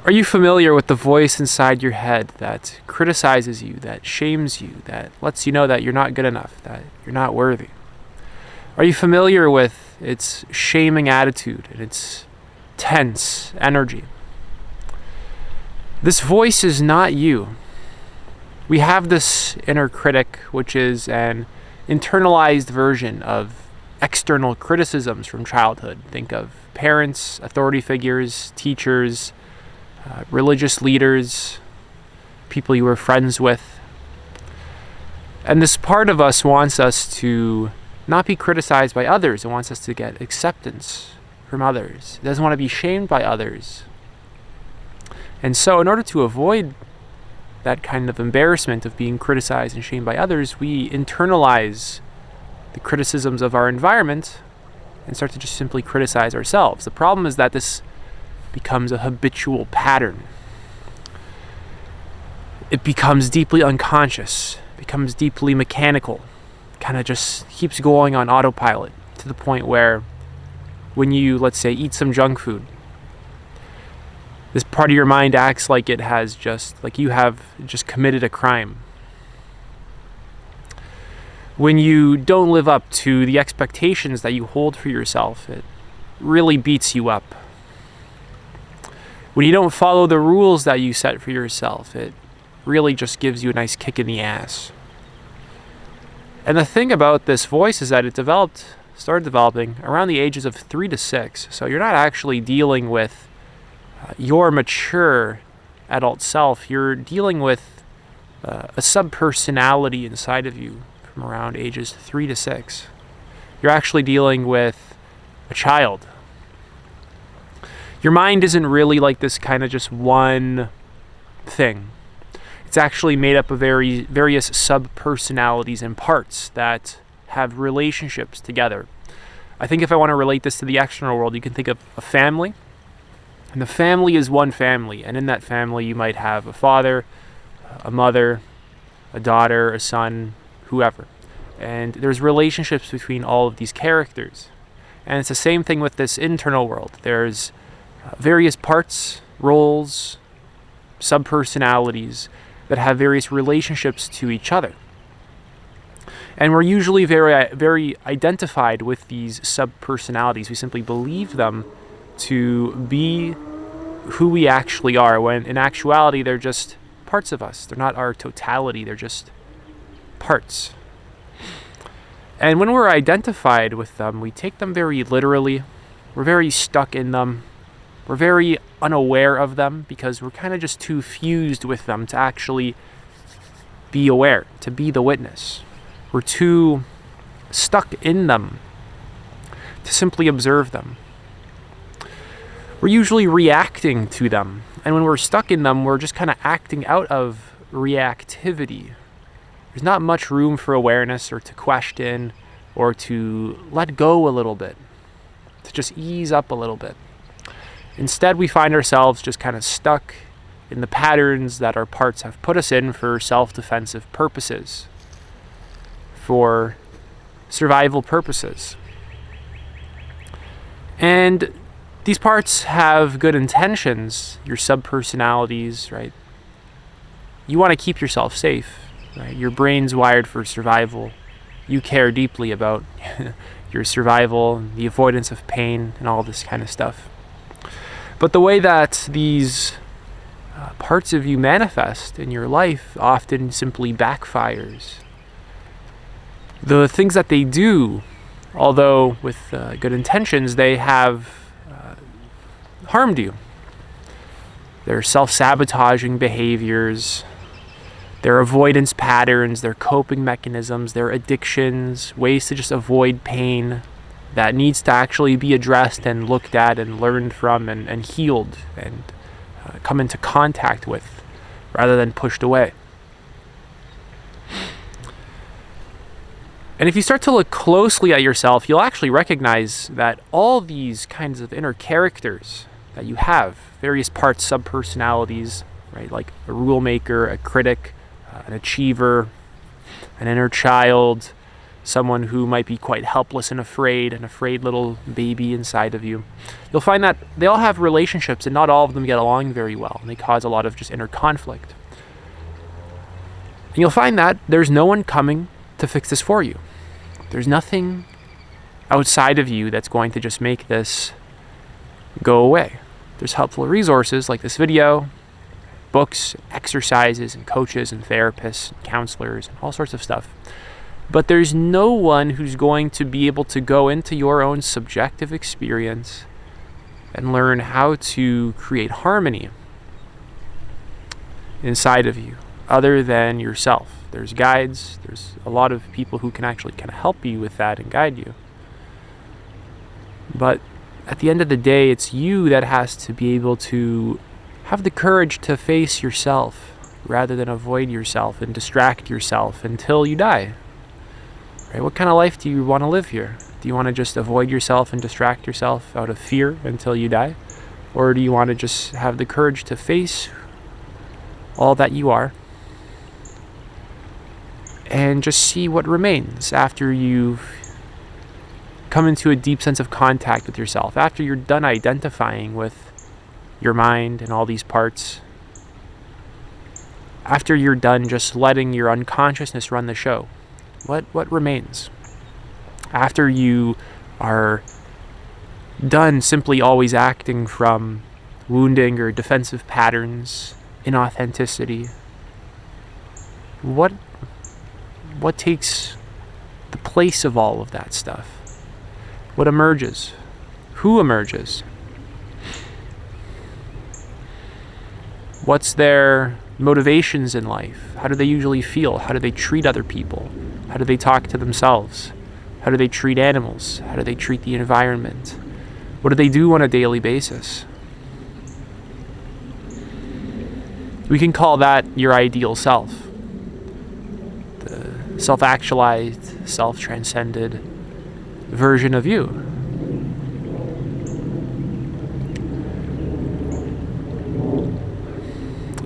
Are you familiar with the voice inside your head that criticizes you, that shames you, that lets you know that you're not good enough, that you're not worthy? Are you familiar with its shaming attitude and its tense energy? This voice is not you. We have this inner critic, which is an internalized version of external criticisms from childhood. Think of parents, authority figures, teachers, religious leaders, people you were friends with. And this part of us wants us to not be criticized by others. It wants us to get acceptance from others. It doesn't want to be shamed by others. And so in order to avoid that kind of embarrassment of being criticized and shamed by others, we internalize the criticisms of our environment and start to just simply criticize ourselves. The problem is that this becomes a habitual pattern. It becomes deeply unconscious, becomes deeply mechanical, kind of just keeps going on autopilot to the point where when you, let's say, eat some junk food, this part of your mind acts like it has like you have just committed a crime. When you don't live up to the expectations that you hold for yourself, it really beats you up. When you don't follow the rules that you set for yourself, it really just gives you a nice kick in the ass. And the thing about this voice is that it started developing around the ages of 3 to 6. So you're not actually dealing with your mature adult self. You're dealing with a subpersonality inside of you from around ages 3 to 6. You're actually dealing with a child. Your mind isn't really like this kind of just one thing. It's actually made up of various subpersonalities and parts that have relationships together. I think if I want to relate this to the external world, you can think of a family. And the family is one family. And in that family, you might have a father, a mother, a daughter, a son, whoever. And there's relationships between all of these characters. And it's the same thing with this internal world. There's various parts, roles, subpersonalities that have various relationships to each other. And we're usually very identified with these subpersonalities. We simply believe them to be who we actually are, when in actuality they're just parts of us. They're not our totality, they're just parts. And when we're identified with them, we take them very literally. We're very stuck in them. We're very unaware of them because we're kind of just too fused with them to actually be aware, to be the witness. We're too stuck in them to simply observe them. We're usually reacting to them. And when we're stuck in them, we're just kind of acting out of reactivity. There's not much room for awareness or to question or to let go a little bit, to just ease up a little bit. Instead, we find ourselves just kind of stuck in the patterns that our parts have put us in for self-defensive purposes, for survival purposes. And these parts have good intentions, your subpersonalities, right? You want to keep yourself safe, right? Your brain's wired for survival. You care deeply about your survival, the avoidance of pain, and all this kind of stuff. But the way that these parts of you manifest in your life often simply backfires. The things that they do, although with good intentions, they have harmed you. Their self-sabotaging behaviors, their avoidance patterns, their coping mechanisms, their addictions, ways to just avoid pain that needs to actually be addressed and looked at and learned from and healed and come into contact with rather than pushed away. And if you start to look closely at yourself, you'll actually recognize that all these kinds of inner characters that you have, various parts, subpersonalities, right, like a rule maker, a critic, an achiever, an inner child, someone who might be quite helpless and afraid, an afraid little baby inside of you, you'll find that they all have relationships and not all of them get along very well, and they cause a lot of just inner conflict. And you'll find that there's no one coming to fix this for you. There's nothing outside of you that's going to just make this go away. There's helpful resources like this video, books, exercises, and coaches and therapists and counselors and all sorts of stuff. But there's no one who's going to be able to go into your own subjective experience and learn how to create harmony inside of you other than yourself. There's guides, there's a lot of people who can actually kind of help you with that and guide you. But at the end of the day, it's you that has to be able to have the courage to face yourself rather than avoid yourself and distract yourself until you die. Right? What kind of life do you want to live here? Do you want to just avoid yourself and distract yourself out of fear until you die? Or do you want to just have the courage to face all that you are and just see what remains after you've come into a deep sense of contact with yourself, after you're done identifying with your mind and all these parts, after you're done just letting your unconsciousness run the show? What remains? After you are done simply always acting from wounding or defensive patterns, inauthenticity, what takes the place of all of that stuff? What emerges? Who emerges? What's their motivations in life? How do they usually feel? How do they treat other people? How do they talk to themselves? How do they treat animals? How do they treat the environment? What do they do on a daily basis? We can call that your ideal self. The self-actualized, self-transcended version of you.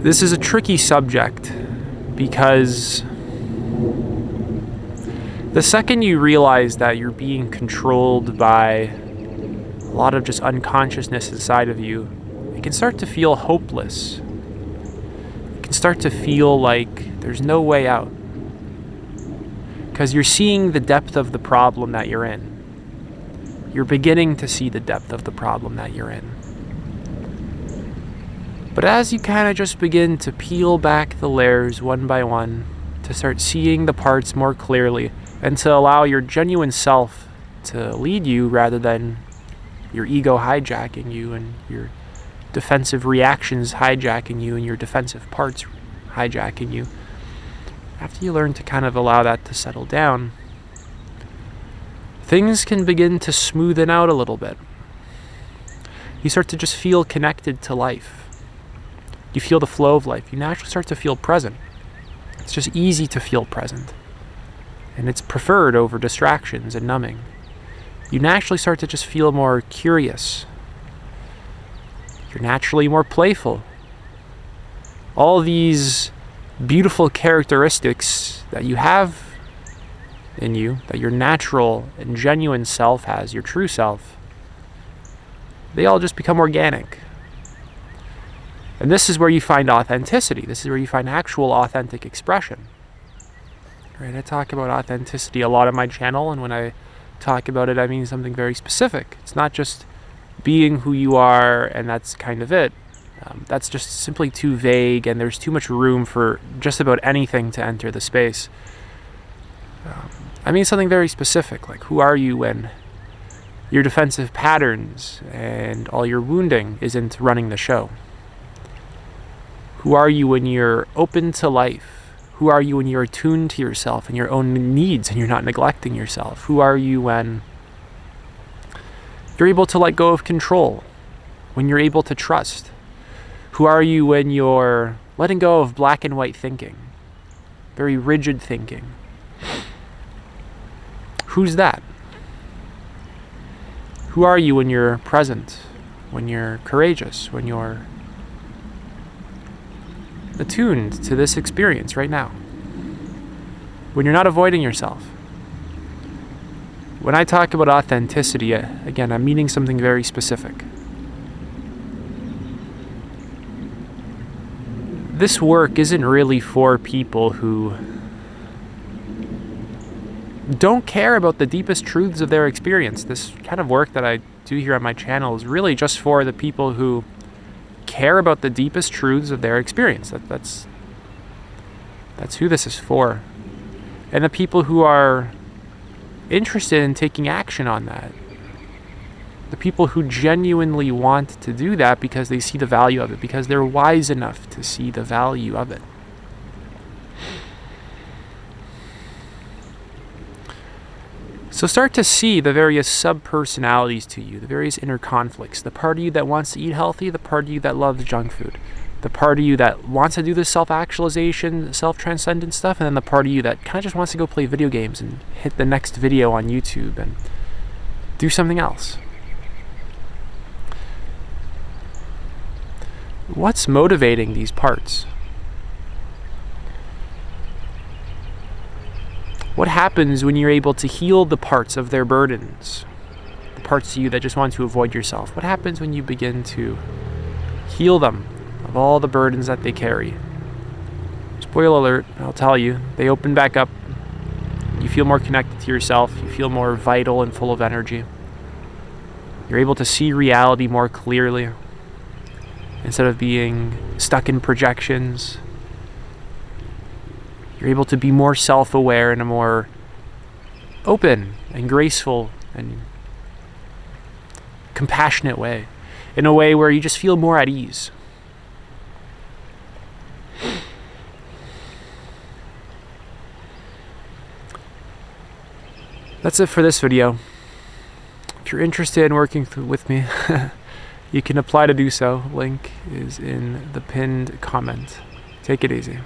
This is a tricky subject because the second you realize that you're being controlled by a lot of just unconsciousness inside of you, it can start to feel hopeless. It can start to feel like there's no way out. Because you're seeing the depth of the problem that you're in. You're beginning to see the depth of the problem that you're in. But as you kind of just begin to peel back the layers one by one, to start seeing the parts more clearly, and to allow your genuine self to lead you rather than your ego hijacking you and your defensive reactions hijacking you and your defensive parts hijacking you, after you learn to kind of allow that to settle down, things can begin to smoothen out a little bit. You start to just feel connected to life. You feel the flow of life. You naturally start to feel present. It's just easy to feel present. And it's preferred over distractions and numbing. You naturally start to just feel more curious. You're naturally more playful. All these beautiful characteristics that you have in you, that your natural and genuine self has, your true self, they all just become organic. And this is where you find authenticity. This is where you find actual authentic expression. Right? I talk about authenticity a lot on my channel, and when I talk about it, I mean something very specific. It's not just being who you are and that's kind of it. That's just simply too vague, and there's too much room for just about anything to enter the space. I mean something very specific, like who are you when your defensive patterns and all your wounding isn't running the show? Who are you when you're open to life? Who are you when you're attuned to yourself and your own needs and you're not neglecting yourself? Who are you when you're able to let go of control? When you're able to trust? Who are you when you're letting go of black and white thinking? Very rigid thinking. Who's that? Who are you when you're present? When you're courageous? When you're attuned to this experience right now? When you're not avoiding yourself? When I talk about authenticity, again, I'm meaning something very specific. This work isn't really for people who don't care about the deepest truths of their experience. This kind of work that I do here on my channel is really just for the people who care about the deepest truths of their experience. That's who this is for. And the people who are interested in taking action on that. The people who genuinely want to do that because they see the value of it, because they're wise enough to see the value of it. So start to see the various subpersonalities to you, the various inner conflicts. The part of you that wants to eat healthy, the part of you that loves junk food. The part of you that wants to do this self-actualization, self-transcendent stuff, and then the part of you that kind of just wants to go play video games and hit the next video on YouTube and do something else. What's motivating these parts? What happens when you're able to heal the parts of their burdens? The parts of you that just want to avoid yourself. What happens when you begin to heal them of all the burdens that they carry? Spoiler alert, I'll tell you, they open back up. You feel more connected to yourself. You feel more vital and full of energy. You're able to see reality more clearly instead of being stuck in projections. You're able to be more self-aware in a more open and graceful and compassionate way, in a way where you just feel more at ease. That's it for this video. If you're interested in working with me, you can apply to do so. Link is in the pinned comment. Take it easy.